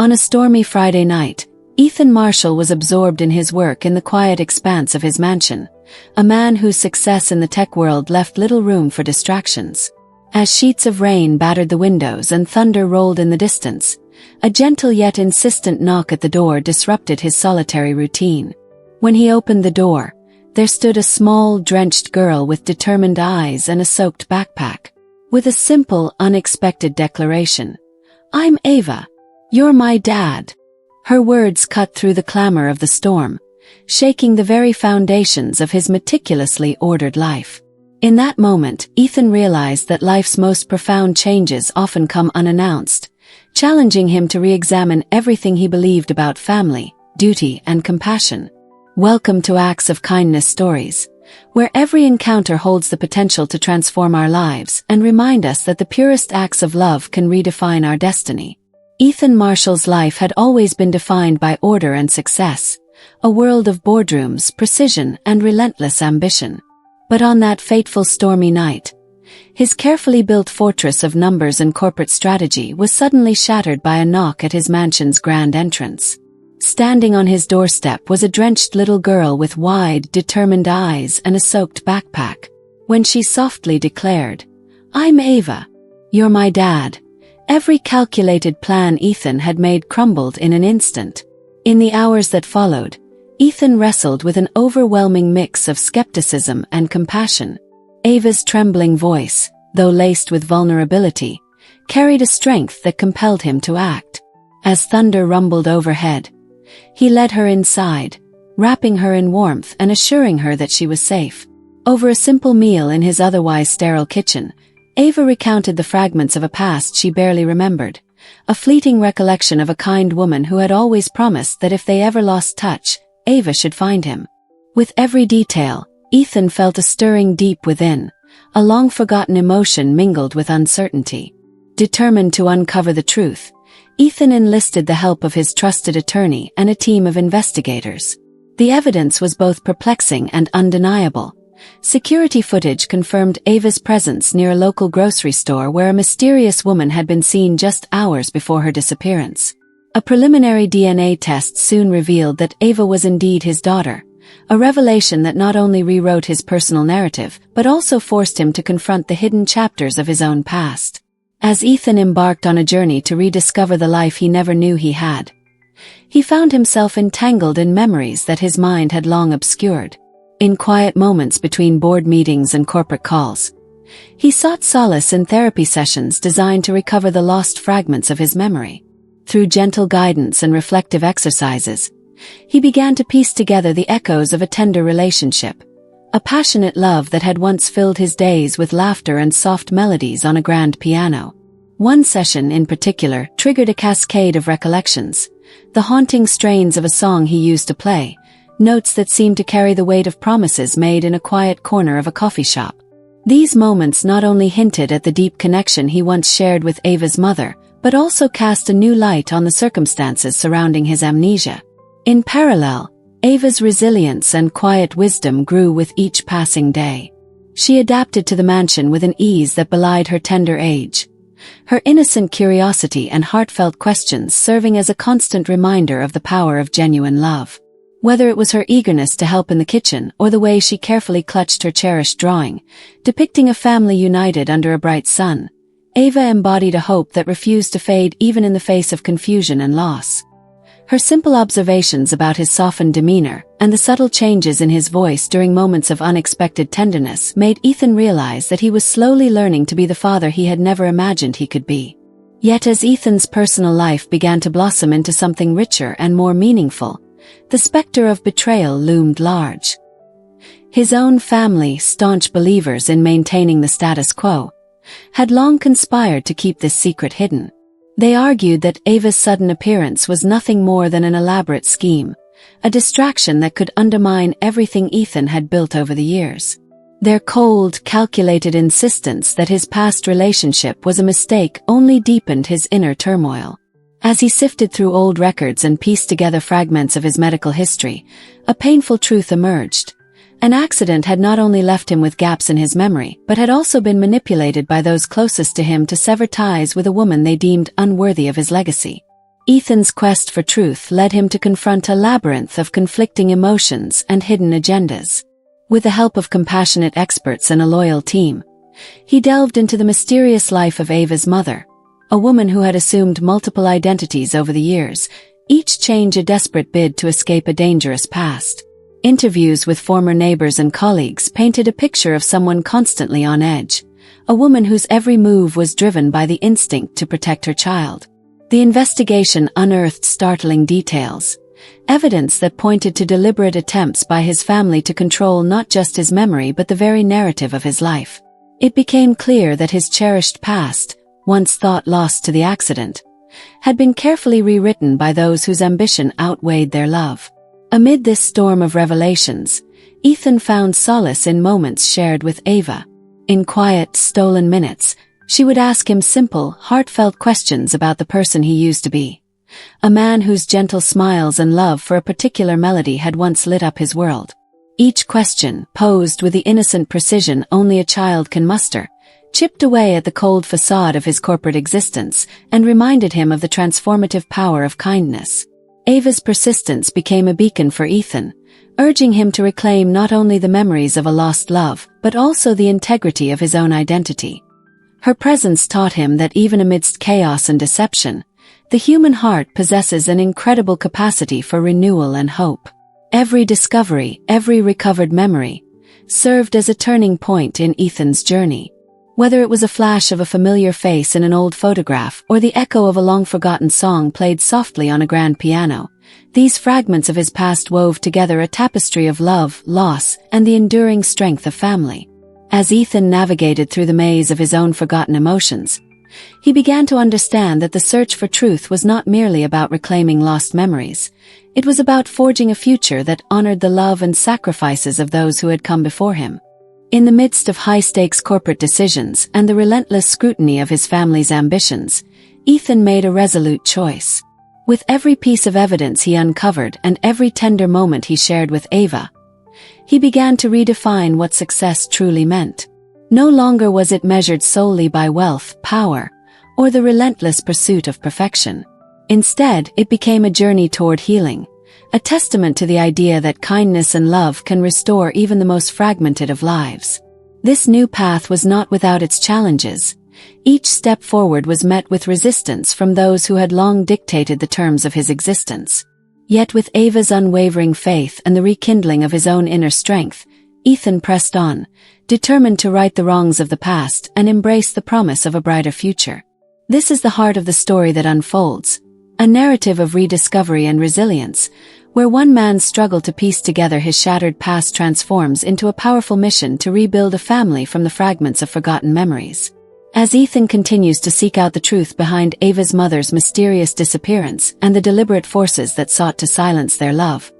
On a stormy Friday night, Ethan Marshall was absorbed in his work in the quiet expanse of his mansion, a man whose success in the tech world left little room for distractions. As sheets of rain battered the windows and thunder rolled in the distance, a gentle yet insistent knock at the door disrupted his solitary routine. When he opened the door, there stood a small, drenched girl with determined eyes and a soaked backpack. With a simple, unexpected declaration, "I'm Ava. You're my dad." Her words cut through the clamor of the storm, shaking the very foundations of his meticulously ordered life. In that moment, Ethan realized that life's most profound changes often come unannounced, challenging him to re-examine everything he believed about family, duty, and compassion. Welcome to Acts of Kindness Stories, where every encounter holds the potential to transform our lives and remind us that the purest acts of love can redefine our destiny. Ethan Marshall's life had always been defined by order and success, a world of boardrooms, precision, and relentless ambition. But on that fateful stormy night, his carefully built fortress of numbers and corporate strategy was suddenly shattered by a knock at his mansion's grand entrance. Standing on his doorstep was a drenched little girl with wide, determined eyes and a soaked backpack. When she softly declared, "I'm Ava. You're my dad," every calculated plan Ethan had made crumbled in an instant. In the hours that followed, Ethan wrestled with an overwhelming mix of skepticism and compassion. Ava's trembling voice, though laced with vulnerability, carried a strength that compelled him to act. As thunder rumbled overhead, he led her inside, wrapping her in warmth and assuring her that she was safe. Over a simple meal in his otherwise sterile kitchen, Ava recounted the fragments of a past she barely remembered, a fleeting recollection of a kind woman who had always promised that if they ever lost touch, Ava should find him. With every detail, Ethan felt a stirring deep within, a long-forgotten emotion mingled with uncertainty. Determined to uncover the truth, Ethan enlisted the help of his trusted attorney and a team of investigators. The evidence was both perplexing and undeniable. Security footage confirmed Ava's presence near a local grocery store where a mysterious woman had been seen just hours before her disappearance. A preliminary DNA test soon revealed that Ava was indeed his daughter, a revelation that not only rewrote his personal narrative but also forced him to confront the hidden chapters of his own past. As Ethan embarked on a journey to rediscover the life he never knew he had, he found himself entangled in memories that his mind had long obscured. In quiet moments between board meetings and corporate calls, he sought solace in therapy sessions designed to recover the lost fragments of his memory. Through gentle guidance and reflective exercises, he began to piece together the echoes of a tender relationship, a passionate love that had once filled his days with laughter and soft melodies on a grand piano. One session in particular triggered a cascade of recollections, the haunting strains of a song he used to play, notes that seemed to carry the weight of promises made in a quiet corner of a coffee shop. These moments not only hinted at the deep connection he once shared with Ava's mother, but also cast a new light on the circumstances surrounding his amnesia. In parallel, Ava's resilience and quiet wisdom grew with each passing day. She adapted to the mansion with an ease that belied her tender age, her innocent curiosity and heartfelt questions serving as a constant reminder of the power of genuine love. Whether it was her eagerness to help in the kitchen or the way she carefully clutched her cherished drawing, depicting a family united under a bright sun, Ava embodied a hope that refused to fade even in the face of confusion and loss. Her simple observations about his softened demeanor and the subtle changes in his voice during moments of unexpected tenderness made Ethan realize that he was slowly learning to be the father he had never imagined he could be. Yet as Ethan's personal life began to blossom into something richer and more meaningful, the specter of betrayal loomed large. His own family, staunch believers in maintaining the status quo, had long conspired to keep this secret hidden. They argued that Ava's sudden appearance was nothing more than an elaborate scheme, a distraction that could undermine everything Ethan had built over the years. Their cold, calculated insistence that his past relationship was a mistake only deepened his inner turmoil. As he sifted through old records and pieced together fragments of his medical history, a painful truth emerged. An accident had not only left him with gaps in his memory, but had also been manipulated by those closest to him to sever ties with a woman they deemed unworthy of his legacy. Ethan's quest for truth led him to confront a labyrinth of conflicting emotions and hidden agendas. With the help of compassionate experts and a loyal team, he delved into the mysterious life of Ava's mother, a woman who had assumed multiple identities over the years, each change a desperate bid to escape a dangerous past. Interviews with former neighbors and colleagues painted a picture of someone constantly on edge, a woman whose every move was driven by the instinct to protect her child. The investigation unearthed startling details, evidence that pointed to deliberate attempts by his family to control not just his memory but the very narrative of his life. It became clear that his cherished past, once thought lost to the accident, had been carefully rewritten by those whose ambition outweighed their love. Amid this storm of revelations, Ethan found solace in moments shared with Ava. In quiet, stolen minutes, she would ask him simple, heartfelt questions about the person he used to be. A man whose gentle smiles and love for a particular melody had once lit up his world. Each question, posed with the innocent precision only a child can muster, chipped away at the cold facade of his corporate existence and reminded him of the transformative power of kindness. Ava's persistence became a beacon for Ethan, urging him to reclaim not only the memories of a lost love, but also the integrity of his own identity. Her presence taught him that even amidst chaos and deception, the human heart possesses an incredible capacity for renewal and hope. Every discovery, every recovered memory, served as a turning point in Ethan's journey. Whether it was a flash of a familiar face in an old photograph or the echo of a long-forgotten song played softly on a grand piano, these fragments of his past wove together a tapestry of love, loss, and the enduring strength of family. As Ethan navigated through the maze of his own forgotten emotions, he began to understand that the search for truth was not merely about reclaiming lost memories. It was about forging a future that honored the love and sacrifices of those who had come before him. In the midst of high-stakes corporate decisions and the relentless scrutiny of his family's ambitions, Ethan made a resolute choice. With every piece of evidence he uncovered and every tender moment he shared with Ava, he began to redefine what success truly meant. No longer was it measured solely by wealth, power, or the relentless pursuit of perfection. Instead, it became a journey toward healing, a testament to the idea that kindness and love can restore even the most fragmented of lives. This new path was not without its challenges. Each step forward was met with resistance from those who had long dictated the terms of his existence. Yet with Ava's unwavering faith and the rekindling of his own inner strength, Ethan pressed on, determined to right the wrongs of the past and embrace the promise of a brighter future. This is the heart of the story that unfolds, a narrative of rediscovery and resilience, where one man's struggle to piece together his shattered past transforms into a powerful mission to rebuild a family from the fragments of forgotten memories. As Ethan continues to seek out the truth behind Ava's mother's mysterious disappearance and the deliberate forces that sought to silence their love,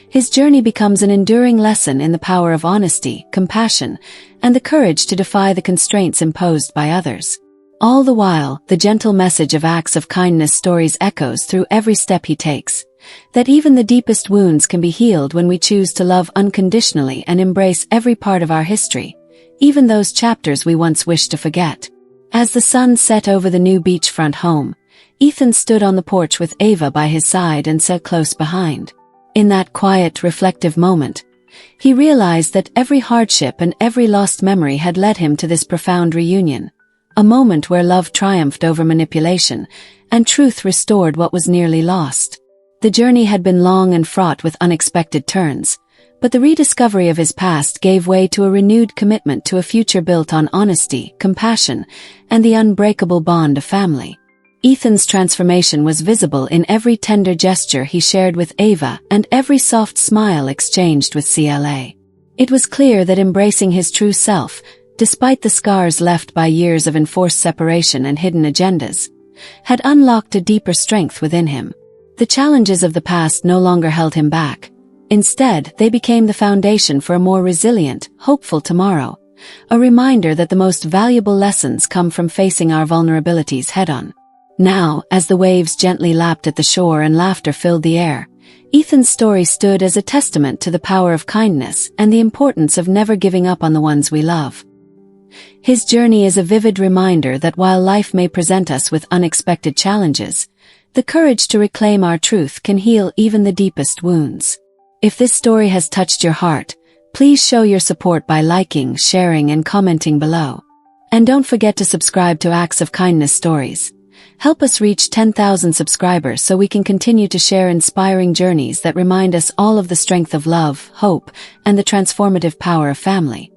his journey becomes an enduring lesson in the power of honesty, compassion, and the courage to defy the constraints imposed by others. All the while, the gentle message of acts of kindness stories echoes through every step he takes, that even the deepest wounds can be healed when we choose to love unconditionally and embrace every part of our history, even those chapters we once wished to forget. As the sun set over the new beachfront home, Ethan stood on the porch with Ava by his side and sat close behind. In that quiet, reflective moment, he realized that every hardship and every lost memory had led him to this profound reunion, a moment where love triumphed over manipulation, and truth restored what was nearly lost. The journey had been long and fraught with unexpected turns, but the rediscovery of his past gave way to a renewed commitment to a future built on honesty, compassion, and the unbreakable bond of family. Ethan's transformation was visible in every tender gesture he shared with Ava and every soft smile exchanged with CLA. It was clear that embracing his true self, despite the scars left by years of enforced separation and hidden agendas, had unlocked a deeper strength within him. The challenges of the past no longer held him back. Instead, they became the foundation for a more resilient, hopeful tomorrow, a reminder that the most valuable lessons come from facing our vulnerabilities head-on. Now, as the waves gently lapped at the shore and laughter filled the air, Ethan's story stood as a testament to the power of kindness and the importance of never giving up on the ones we love. His journey is a vivid reminder that while life may present us with unexpected challenges, The courage to reclaim our truth can heal even the deepest wounds. If this story has touched your heart, please show your support by liking, sharing, and commenting below. And don't forget to subscribe to Acts of Kindness Stories. Help us reach 10,000 subscribers so we can continue to share inspiring journeys that remind us all of the strength of love, hope, and the transformative power of family.